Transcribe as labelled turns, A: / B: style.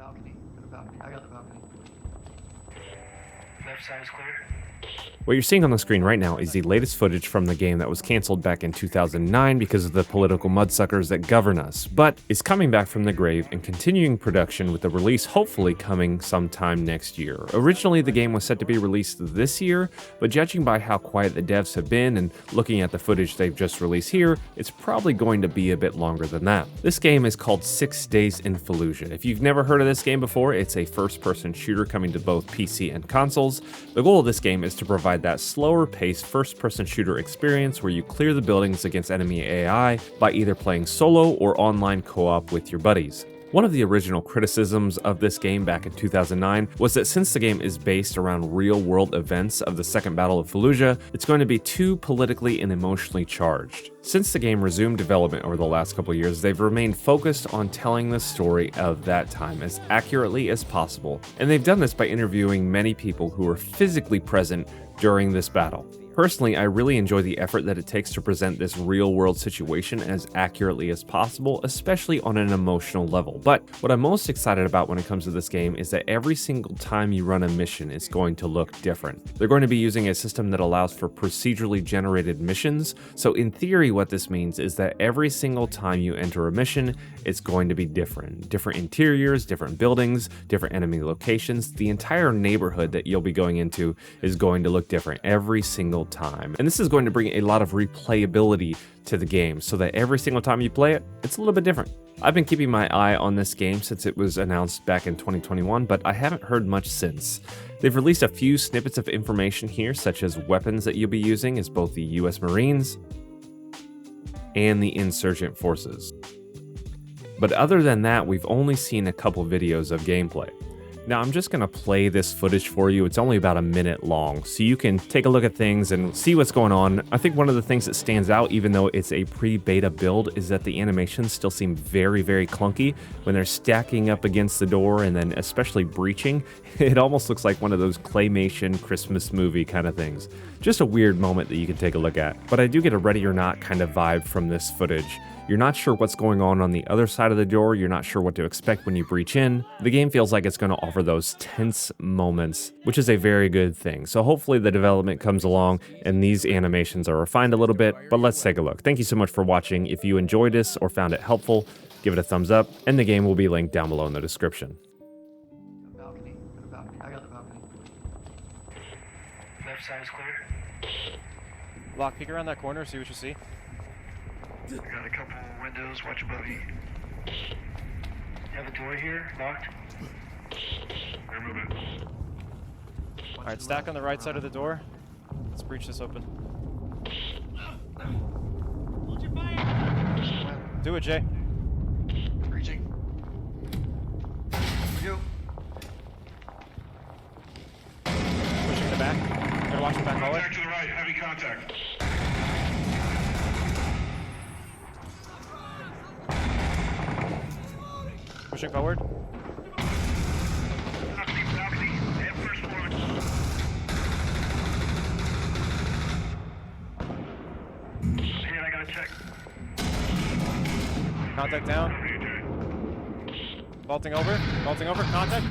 A: balcony. Go to balcony. I got the balcony.
B: Left side is clear.
C: What you're seeing on the screen right now is the latest footage from the game that was canceled back in 2009 because of the political mudsuckers that govern us, but is coming back from the grave and continuing production with the release hopefully coming sometime next year. Originally, the game was set to be released this year, but judging by how quiet the devs have been and looking at the footage they've just released here, it's probably going to be a bit longer than that. This game is called 6 Days in Fallujah. If you've never heard of this game before, it's a first-person shooter coming to both PC and consoles. The goal of this game is to provide that slower paced first-person shooter experience where you clear the buildings against enemy AI by either playing solo or online co-op with your buddies. One of the original criticisms of this game back in 2009 was that since the game is based around real-world events of the Second Battle of Fallujah, it's going to be too politically and emotionally charged. Since the game resumed development over the last couple years, they've remained focused on telling the story of that time as accurately as possible, and they've done this by interviewing many people who were physically present during this battle. Personally, I really enjoy the effort that it takes to present this real-world situation as accurately as possible, especially on an emotional level. But what I'm most excited about when it comes to this game is that every single time you run a mission, it's going to look different. They're going to be using a system that allows for procedurally generated missions, so in theory what this means is that every single time you enter a mission, it's going to be different. Different interiors, different buildings, different enemy locations. The entire neighborhood that you'll be going into is going to look different every single time. And this is going to bring a lot of replayability to the game so that every single time you play it, it's a little bit different. I've been keeping my eye on this game since it was announced back in 2021, but I haven't heard much since. They've released a few snippets of information here, such as weapons that you'll be using as both the US Marines and the insurgent forces. But other than that, we've only seen a couple videos of gameplay. Now I'm just going to play this footage for you. It's only about a minute long, so you can take a look at things and see what's going on. I think one of the things that stands out, even though it's a pre-beta build, is that the animations still seem very, very clunky when they're stacking up against the door and then especially breaching. It almost looks like one of those claymation Christmas movie kind of things. Just a weird moment that you can take a look at. But I do get a Ready or Not kind of vibe from this footage. You're not sure what's going on the other side of the door, you're not sure what to expect when you breach in. The game feels like it's going to offer those tense moments, which is a very good thing. So hopefully the development comes along and these animations are refined a little bit, but let's take a look. Thank you so much for watching. If you enjoyed this or found it helpful, give it a thumbs up, and the game will be linked down below in the description.
A: Balcony. Go to balcony. I got the balcony.
B: Left side is clear.
D: Lock, peek around that corner, see what you see.
B: We got a couple windows, watch above you. Have a door here, locked. Remove it.
D: Alright, stack on the right side of the door. Let's breach this open. Do it, Jay.
A: Reaching. For you.
D: Pushing the back. Gotta watch the back hallway.
B: Contact to the right, heavy contact.
D: Pushing forward.
B: Balcony, balcony, and first floor. Here, I gotta check.
D: Contact down. Vaulting over. Contact.